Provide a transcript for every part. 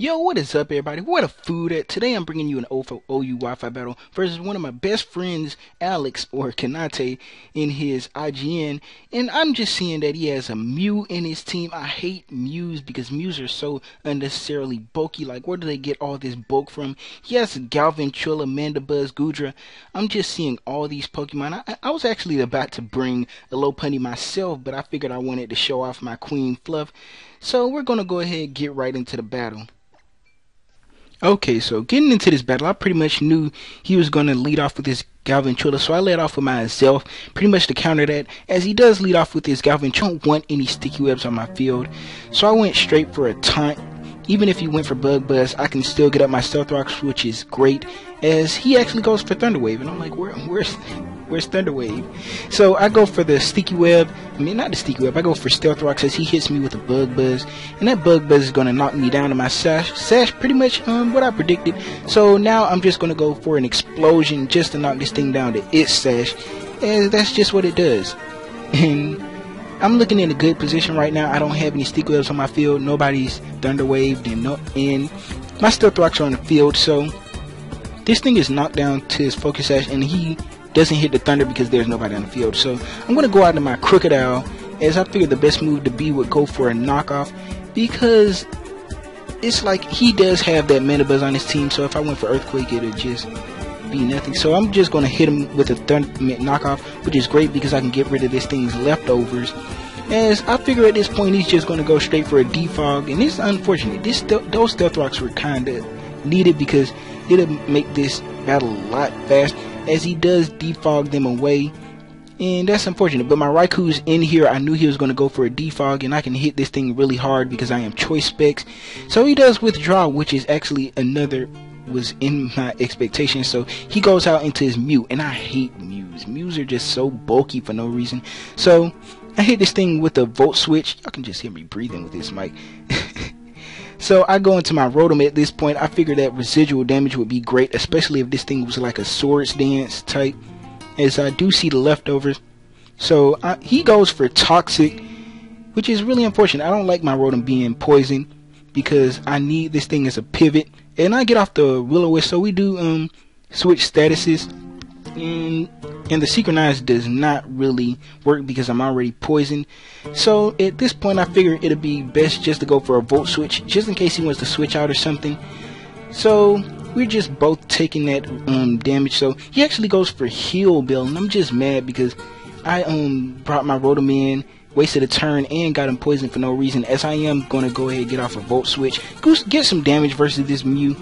Yo, what is up, everybody? What a food at? Today I'm bringing you an OU Wi-Fi battle versus one of my best friends, Alex, or Kenate, in his IGN. And I'm just seeing that he has a Mew in his team. I hate Mews because Mews are so unnecessarily bulky. Like, where do they get all this bulk from? He has Galvin, Trilla, Mandibuzz, Goodra. I'm just seeing all these Pokemon. I was actually about to bring a Lopunny myself, but I figured I wanted to show off my Queen Fluff. So we're going to go ahead and get right into the battle. Okay, so getting into this battle, I pretty much knew he was going to lead off with his Galvin Trilla, so I led off with myself, pretty much to counter that, as he does lead off with his Galvin Trilla. I don't want any sticky webs on my field, so I went straight for a taunt. Even if he went for Bug Buzz, I can still get up my Stealth Rocks, which is great, as he actually goes for Thunder Wave, and I'm like, where's Thunder Wave? So I go for the Sticky Web, not the Sticky Web, I go for Stealth Rocks as he hits me with a Bug Buzz, and that Bug Buzz is going to knock me down to my Sash, pretty much what I predicted. So now I'm just going to go for an Explosion just to knock this thing down to its Sash, and that's just what it does. And I'm looking in a good position right now. I don't have any Sticky Webs on my field, nobody's Thunder Waved, and my Stealth Rocks are on the field, so this thing is knocked down to his Focus Sash, and he doesn't hit the Thunder because there's nobody on the field. So I'm going to go out to my Crocodile, as I figured the best move to be would go for a knockoff, because it's like he does have that Mandibuzz on his team, so if I went for Earthquake, it would just be nothing. So I'm just going to hit him with a knockoff, which is great because I can get rid of this thing's leftovers, as I figure at this point he's just going to go straight for a Defog, and it's unfortunate. Those Stealth Rocks were kind of needed because it'll make this battle a lot faster, as he does defog them away, and that's unfortunate. But my Raikou's in here. I knew he was going to go for a defog, and I can hit this thing really hard because I am Choice Specs. So he does withdraw, which is actually was in my expectations. So he goes out into his Mew, and I hate Mews. Mews are just so bulky for no reason. So I hit this thing with a Volt Switch. Y'all can just hear me breathing with this mic. So I go into my Rotom at this point. I figured that residual damage would be great, especially if this thing was like a Swords Dance type, as I do see the leftovers. So he goes for Toxic, which is really unfortunate. I don't like my Rotom being poisoned because I need this thing as a pivot. And I get off the Will-O-Wisp, so we do switch statuses. And the Synchronize does not really work because I'm already poisoned. So at this point I figure it'll be best just to go for a Volt Switch, just in case he wants to switch out or something. So we're just both taking that damage. So he actually goes for Heal Bill, and I'm just mad because I brought my Rotom in, wasted a turn, and got him poisoned for no reason, as I am going to go ahead and get off a Volt Switch, get some damage versus this Mew.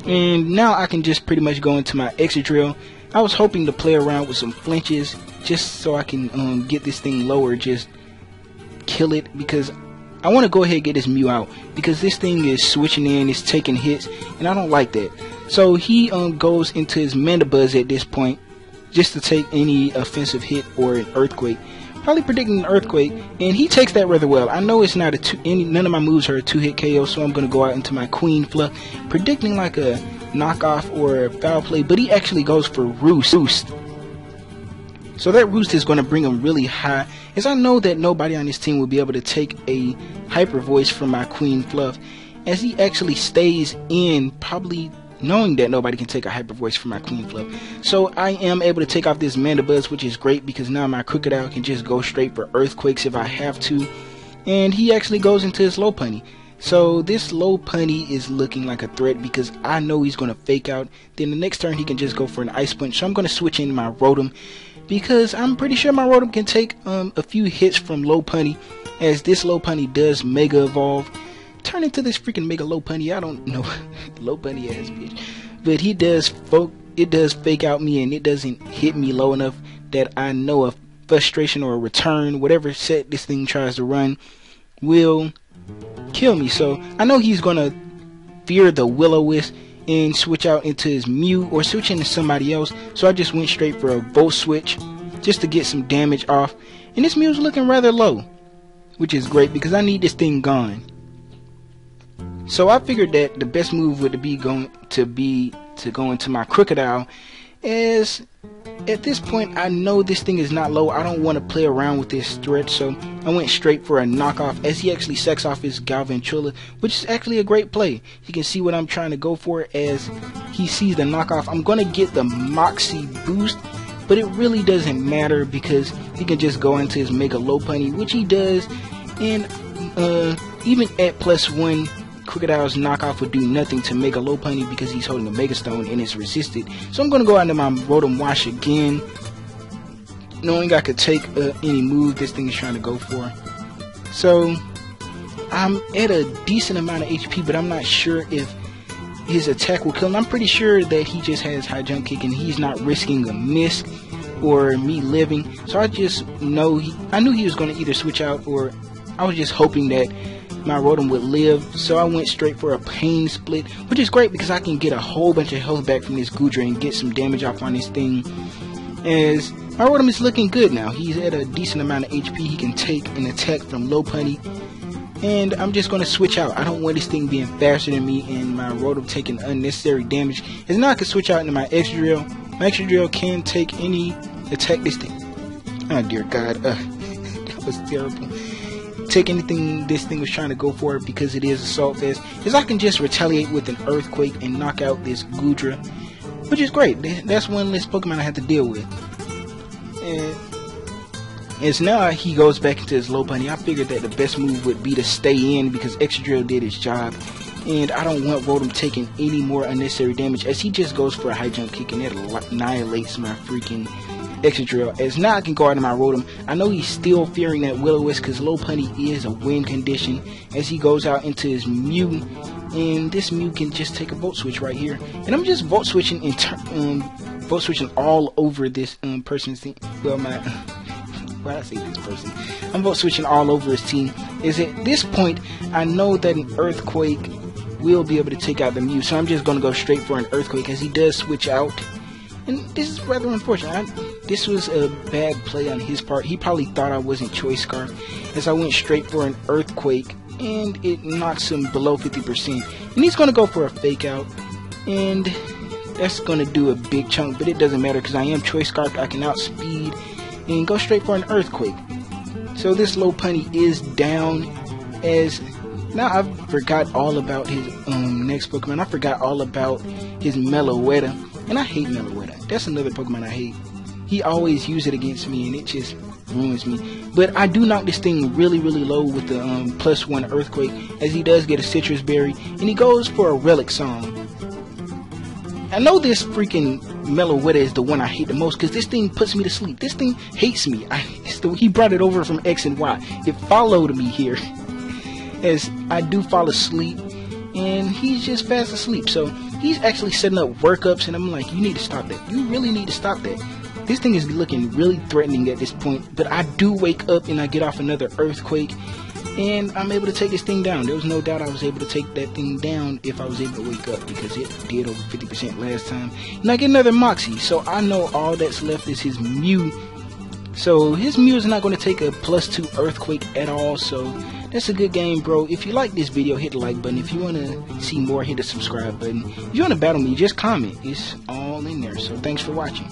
And now I can just pretty much go into my Excadrill. I was hoping to play around with some flinches just so I can get this thing lower, just kill it, because I want to go ahead and get this Mew out, because this thing is switching in, it's taking hits, and I don't like that. So he goes into his Mandibuzz at this point just to take any offensive hit or an Earthquake. Probably predicting an Earthquake, and he takes that rather well. I know it's not none of my moves are a 2-hit KO, so I'm going to go out into my Queen Fluff, predicting like a knockoff or a foul play, but he actually goes for Roost. So that Roost is going to bring him really high, as I know that nobody on this team will be able to take a Hyper Voice from my Queen Fluff, as he actually stays in, probably knowing that nobody can take a Hyper Voice from my Queen Fluff. So I am able to take off this Mandibuzz, which is great because now my Crocodile can just go straight for Earthquakes if I have to, and he actually goes into his Lopunny. So this Lopunny is looking like a threat because I know he's going to fake out. Then the next turn he can just go for an Ice Punch. So I'm going to switch in my Rotom because I'm pretty sure my Rotom can take a few hits from Lopunny, as this Lopunny does Mega Evolve. Turn into this freaking Mega Lopunny. I don't know. Lopunny ass bitch. But it does fake out me, and it doesn't hit me low enough that I know a frustration or a return, whatever set this thing tries to run, will kill me. So I know he's gonna fear the Will-O-Wisp and switch out into his Mew or switch into somebody else. So I just went straight for a Volt Switch just to get some damage off, and this Mew's looking rather low, which is great because I need this thing gone. So I figured that the best move would be to go into my Crocodile As at this point, I know this thing is not low. I don't want to play around with this threat, so I went straight for a knockoff as he actually sacks off his Galvantula, which is actually a great play. You can see what I'm trying to go for as he sees the knockoff. I'm going to get the Moxie boost, but it really doesn't matter because he can just go into his Mega Lopunny, which he does, and even at +1, Crocodile's knockoff would do nothing to Mega Lopunny because he's holding a Mega Stone and it's resisted. So I'm going to go out into my Rotom Wash again, knowing I could take any move this thing is trying to go for. So I'm at a decent amount of HP, but I'm not sure if his attack will kill him. I'm pretty sure that he just has high jump kick and he's not risking a miss or me living. So I just know I knew he was going to either switch out, or I was just hoping that my Rotom would live. So I went straight for a Pain Split, which is great because I can get a whole bunch of health back from this Goodra and get some damage off on this thing. As my Rotom is looking good now. He's at a decent amount of HP. He can take an attack from Lopunny. And I'm just going to switch out. I don't want this thing being faster than me and my Rotom taking unnecessary damage. As now I can switch out into my Excadrill. My Excadrill can take any attack this thing. Oh dear God, that was terrible. Take anything this thing was trying to go for because it is Assault Vest. Because I can just retaliate with an Earthquake and knock out this Goodra, which is great. That's one less Pokemon I have to deal with. And as now he goes back into his Lopunny, I figured that the best move would be to stay in because Excadrill did his job. And I don't want Rotom taking any more unnecessary damage as he just goes for a high jump kick and it annihilates my freaking Excadrill. As now I can go out of my Rotom. I know he's still fearing that Will-O-Wisp because Lopunny is a wind condition as he goes out into his Mew. And this Mew can just take a Volt Switch right here. And I'm just Volt Switching Volt Switching all over this person's team. Well, why I say this person? I'm Volt Switching all over his team. Is at this point I know that an Earthquake will be able to take out the Mew. So I'm just going to go straight for an Earthquake as he does switch out. And this is rather unfortunate. This was a bad play on his part. He probably thought I wasn't Choice Scarf as I went straight for an Earthquake and it knocks him below 50%. And he's going to go for a Fake Out and that's going to do a big chunk, but it doesn't matter because I am Choice Scarf. I can outspeed and go straight for an Earthquake. So this Lopunny is down as now I forgot all about his next Pokemon. I forgot all about his Meloetta. And I hate Meloetta. That's another Pokemon I hate. He always uses it against me and it just ruins me. But I do knock this thing really, really low with the +1 Earthquake as he does get a Citrus Berry. And he goes for a Relic Song. I know this freaking Meloetta is the one I hate the most because this thing puts me to sleep. This thing hates me. He brought it over from X and Y. It followed me here as I do fall asleep. And he's just fast asleep. So he's actually setting up workups and I'm like, you need to stop that. You really need to stop that. This thing is looking really threatening at this point. But I do wake up and I get off another Earthquake. And I'm able to take this thing down. There was no doubt I was able to take that thing down if I was able to wake up because it did over 50% last time. And I get another Moxie. So I know all that's left is his Mew. So his Mew is not going to take a +2 Earthquake at all. So that's a good game, bro. If you like this video, hit the like button. If you want to see more, hit the subscribe button. If you want to battle me, just comment. It's all in there. So thanks for watching.